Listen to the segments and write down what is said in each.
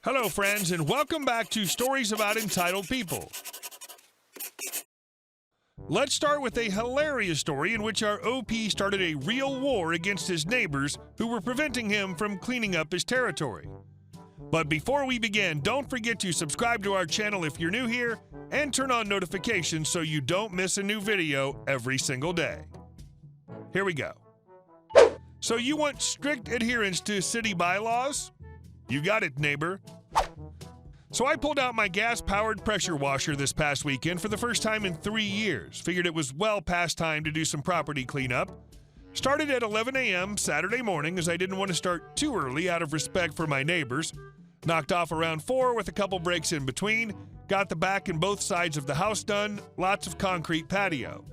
Hello, friends, and welcome back to Stories About Entitled People. Let's start with a hilarious story in which our OP started a real war against his neighbors who were preventing him from cleaning up his territory. But before we begin, don't forget to subscribe to our channel if you're new here and turn on notifications so you don't miss a new video every single day. Here we go. So you want strict adherence to city bylaws? You got it, neighbor. So I pulled out my gas-powered pressure washer this past weekend for the first time in 3 years. Figured it was well past time to do some property cleanup. Started at 11 a.m. Saturday morning as I didn't want to start too early out of respect for my neighbors. Knocked off around 4 with a couple breaks in between. Got the back and both sides of the house done. Lots of concrete patio.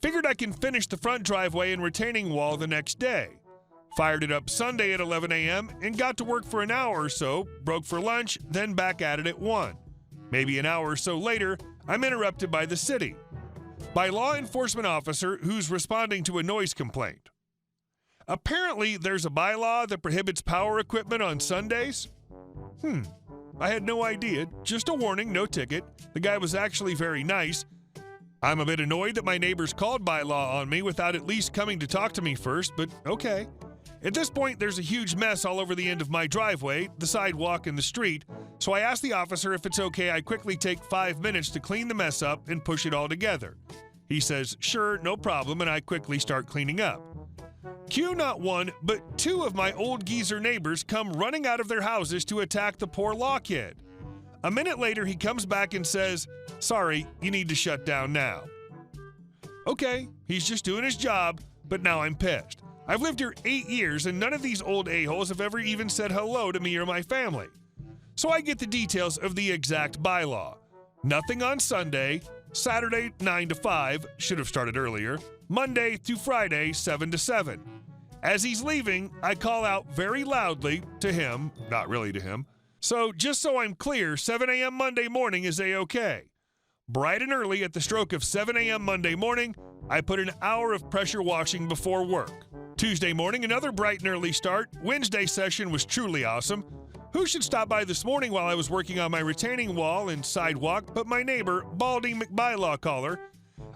Figured I can finish the front driveway and retaining wall the next day. Fired it up Sunday at 11 a.m. and got to work for an hour or so, broke for lunch, then back at it at 1. Maybe an hour or so later, I'm interrupted by the city. By law enforcement officer who's responding to a noise complaint. Apparently, there's a bylaw that prohibits power equipment on Sundays. I had no idea. Just a warning, no ticket. The guy was actually very nice. I'm a bit annoyed that my neighbors called bylaw on me without at least coming to talk to me first, but okay. At this point, there's a huge mess all over the end of my driveway, the sidewalk, and the street, so I asked the officer if it's okay I quickly take 5 minutes to clean the mess up and push it all together. He says, sure, no problem, and I quickly start cleaning up. Cue not one, but 2 of my old geezer neighbors come running out of their houses to attack the poor law kid. A minute later, he comes back and says, sorry, you need to shut down now. Okay, he's just doing his job, but now I'm pissed. I've lived here 8 years, and none of these old a-holes have ever even said hello to me or my family. So I get the details of the exact bylaw. Nothing on Sunday, Saturday 9 to 5, should have started earlier, Monday through Friday 7 to 7. As he's leaving, I call out very loudly to him, not really to him, so just so I'm clear, 7 a.m. Monday morning is a-okay. Bright and early at the stroke of 7 a.m. Monday morning, I put an hour of pressure washing before work. Tuesday morning, another bright and early start. Wednesday session was truly awesome. Who should stop by this morning while I was working on my retaining wall and sidewalk but my neighbor, Baldy McBylaw Caller.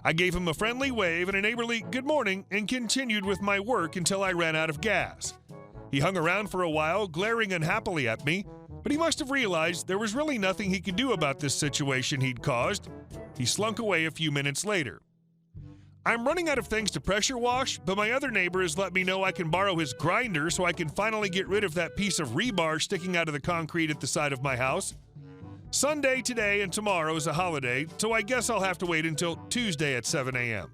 I gave him a friendly wave and a neighborly good morning and continued with my work until I ran out of gas. He hung around for a while, glaring unhappily at me, but he must have realized there was really nothing he could do about this situation he'd caused. He slunk away a few minutes later. I'm running out of things to pressure wash, but my other neighbor has let me know I can borrow his grinder so I can finally get rid of that piece of rebar sticking out of the concrete at the side of my house. Sunday today and tomorrow is a holiday, so I guess I'll have to wait until Tuesday at 7 a.m.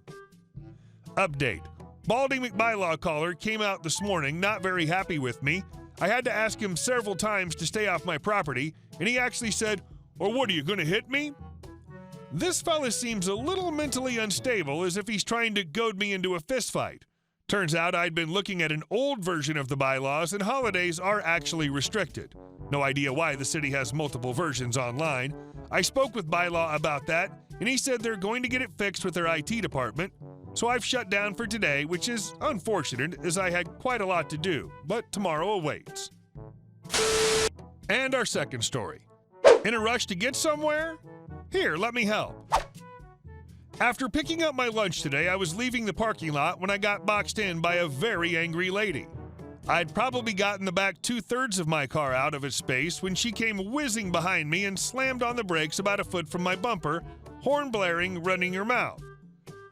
Update. Baldy McBylaw Caller came out this morning not very happy with me. I had to ask him several times to stay off my property, and he actually said, "Or what, are you going to hit me?" This fella seems a little mentally unstable, as if he's trying to goad me into a fistfight. Turns out I'd been looking at an old version of the bylaws, and holidays are actually restricted. No idea why the city has multiple versions online. I spoke with bylaw about that, and he said they're going to get it fixed with their IT department. So I've shut down for today, which is unfortunate, as I had quite a lot to do, but tomorrow awaits. And our second story. In a rush to get somewhere? Here, let me help. After picking up my lunch today, I was leaving the parking lot when I got boxed in by a very angry lady. I'd probably gotten the back 2/3 of my car out of its space when she came whizzing behind me and slammed on the brakes about a foot from my bumper, horn blaring, running her mouth.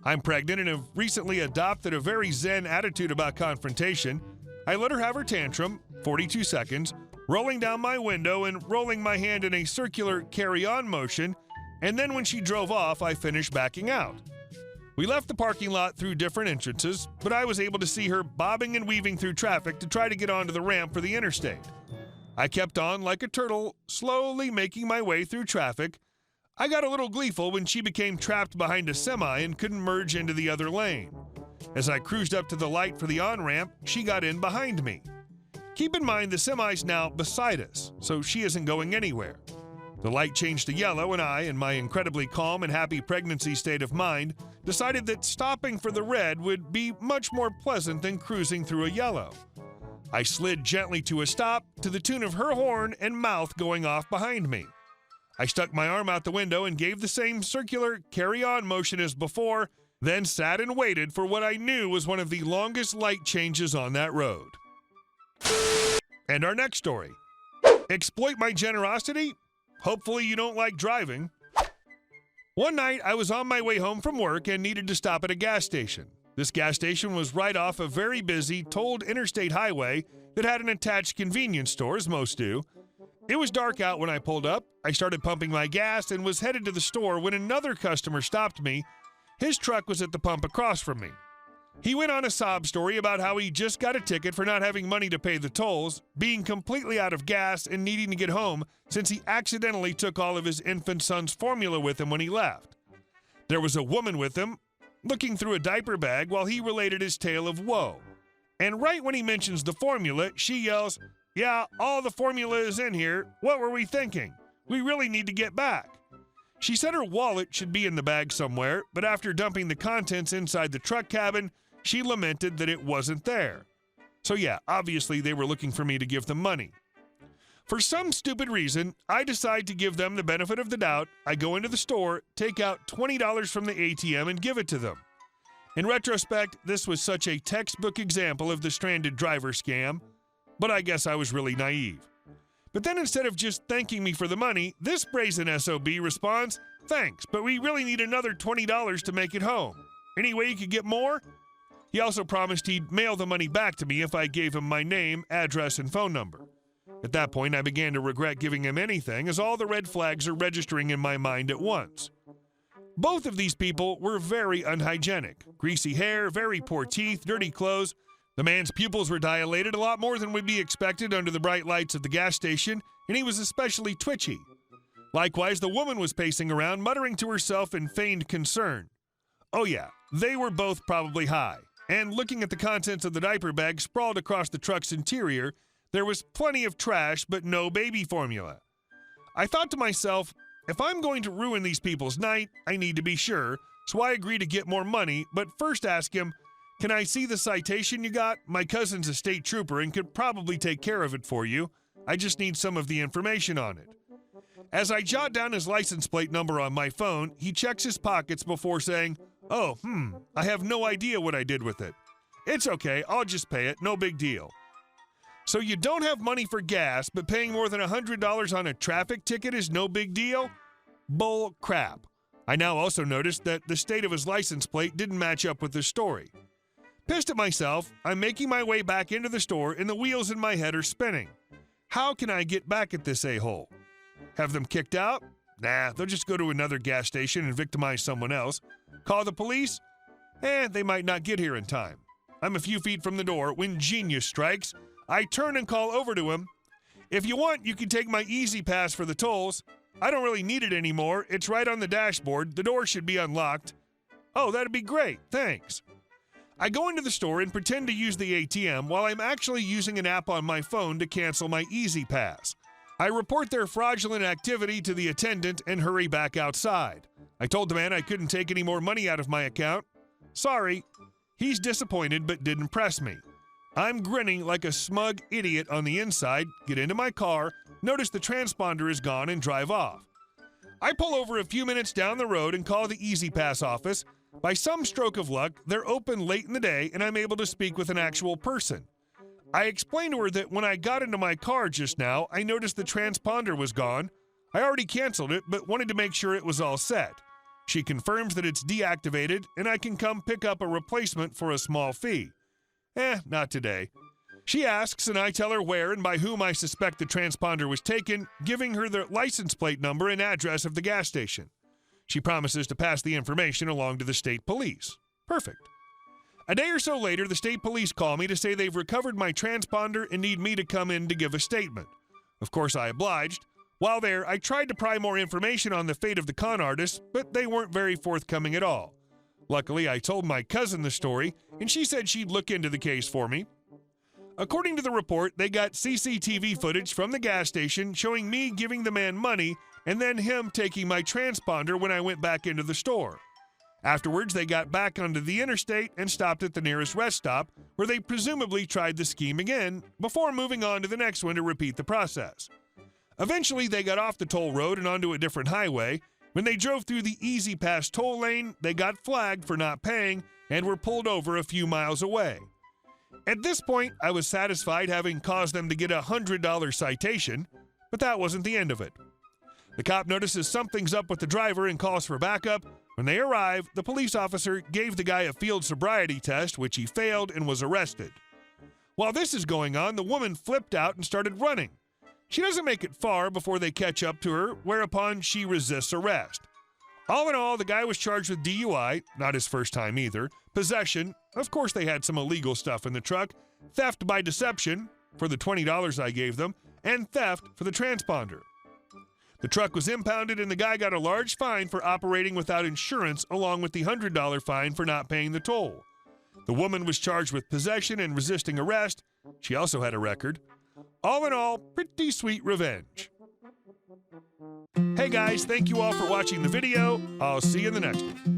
I'm pregnant and have recently adopted a very zen attitude about confrontation. I let her have her tantrum, 42 seconds, rolling down my window and rolling my hand in a circular carry-on motion, and then when she drove off, I finished backing out. We left the parking lot through different entrances, but I was able to see her bobbing and weaving through traffic to try to get onto the ramp for the interstate. I kept on like a turtle, slowly making my way through traffic. I got a little gleeful when she became trapped behind a semi and couldn't merge into the other lane. As I cruised up to the light for the on-ramp, she got in behind me. Keep in mind the semi's now beside us, so she isn't going anywhere. The light changed to yellow, and I, in my incredibly calm and happy pregnancy state of mind, decided that stopping for the red would be much more pleasant than cruising through a yellow. I slid gently to a stop to the tune of her horn and mouth going off behind me. I stuck my arm out the window and gave the same circular carry-on motion as before, then sat and waited for what I knew was one of the longest light changes on that road. And our next story. Exploit my generosity? Hopefully you don't like driving. One night, I was on my way home from work and needed to stop at a gas station. This gas station was right off a very busy, tolled interstate highway that had an attached convenience store, as most do. It was dark out when I pulled up. I started pumping my gas and was headed to the store when another customer stopped me. His truck was at the pump across from me. He went on a sob story about how he just got a ticket for not having money to pay the tolls, being completely out of gas and needing to get home since he accidentally took all of his infant son's formula with him when he left. There was a woman with him, looking through a diaper bag while he related his tale of woe. And right when he mentions the formula, she yells, "Yeah, all the formula is in here. What were we thinking? We really need to get back." She said her wallet should be in the bag somewhere, but after dumping the contents inside the truck cabin, she lamented that it wasn't there. So yeah, obviously they were looking for me to give them money. For some stupid reason, I decide to give them the benefit of the doubt. I go into the store, take out $20 from the ATM and give it to them. In retrospect, this was such a textbook example of the stranded driver scam, but I guess I was really naive. But then instead of just thanking me for the money, this brazen SOB responds, "Thanks, but we really need another $20 to make it home. Any way you could get more?" He also promised he'd mail the money back to me if I gave him my name, address, and phone number. At that point, I began to regret giving him anything, as all the red flags are registering in my mind at once. Both of these people were very unhygienic. Greasy hair, very poor teeth, dirty clothes. The man's pupils were dilated a lot more than would be expected under the bright lights of the gas station, and he was especially twitchy. Likewise, the woman was pacing around, muttering to herself in feigned concern. Oh yeah, they were both probably high. And looking at the contents of the diaper bag sprawled across the truck's interior, there was plenty of trash, but no baby formula. I thought to myself, if I'm going to ruin these people's night, I need to be sure, so I agree to get more money, but first ask him, "Can I see the citation you got? My cousin's a state trooper and could probably take care of it for you. I just need some of the information on it." As I jot down his license plate number on my phone, he checks his pockets before saying, "Oh, I have no idea what I did with it. It's okay, I'll just pay it, no big deal." So you don't have money for gas, but paying more than $100 on a traffic ticket is no big deal? Bull crap. I now also noticed that the state of his license plate didn't match up with the story. Pissed at myself, I'm making my way back into the store and the wheels in my head are spinning. How can I get back at this a-hole? Have them kicked out? Nah, they'll just go to another gas station and victimize someone else. Call the police? They might not get here in time. I'm a few feet from the door when genius strikes. I turn and call over to him. "If you want, you can take my Easy Pass for the tolls. I don't really need it anymore. It's right on the dashboard. The door should be unlocked." "Oh, that'd be great. Thanks." I go into the store and pretend to use the ATM while I'm actually using an app on my phone to cancel my Easy Pass. I report their fraudulent activity to the attendant and hurry back outside. I told the man I couldn't take any more money out of my account. Sorry. He's disappointed but didn't press me. I'm grinning like a smug idiot on the inside, get into my car, notice the transponder is gone, and drive off. I pull over a few minutes down the road and call the Easy Pass office. By some stroke of luck, they're open late in the day and I'm able to speak with an actual person. I explained to her that when I got into my car just now, I noticed the transponder was gone. I already canceled it, but wanted to make sure it was all set. She confirms that it's deactivated and I can come pick up a replacement for a small fee. Not today. She asks and I tell her where and by whom I suspect the transponder was taken, giving her the license plate number and address of the gas station. She promises to pass the information along to the state police. Perfect. A day or so later, the state police call me to say they've recovered my transponder and need me to come in to give a statement. Of course, I obliged. While there, I tried to pry more information on the fate of the con artist, but they weren't very forthcoming at all. Luckily, I told my cousin the story, and she said she'd look into the case for me. According to the report, they got CCTV footage from the gas station showing me giving the man money and then him taking my transponder when I went back into the store. Afterwards, they got back onto the interstate and stopped at the nearest rest stop, where they presumably tried the scheme again before moving on to the next one to repeat the process. Eventually, they got off the toll road and onto a different highway. When they drove through the Easy Pass toll lane, they got flagged for not paying and were pulled over a few miles away. At this point, I was satisfied having caused them to get a $100 citation, but that wasn't the end of it. The cop notices something's up with the driver and calls for backup. When they arrive, the police officer gave the guy a field sobriety test, which he failed and was arrested. While this is going on, the woman flipped out and started running. She doesn't make it far before they catch up to her, whereupon she resists arrest. All in all, the guy was charged with DUI, not his first time either, possession, of course they had some illegal stuff in the truck, theft by deception, for the $20 I gave them, and theft for the transponder. The truck was impounded and the guy got a large fine for operating without insurance, along with the $100 fine for not paying the toll. The woman was charged with possession and resisting arrest. She also had a record. All in all, pretty sweet revenge. Hey guys, thank you all for watching the video. I'll see you in the next one.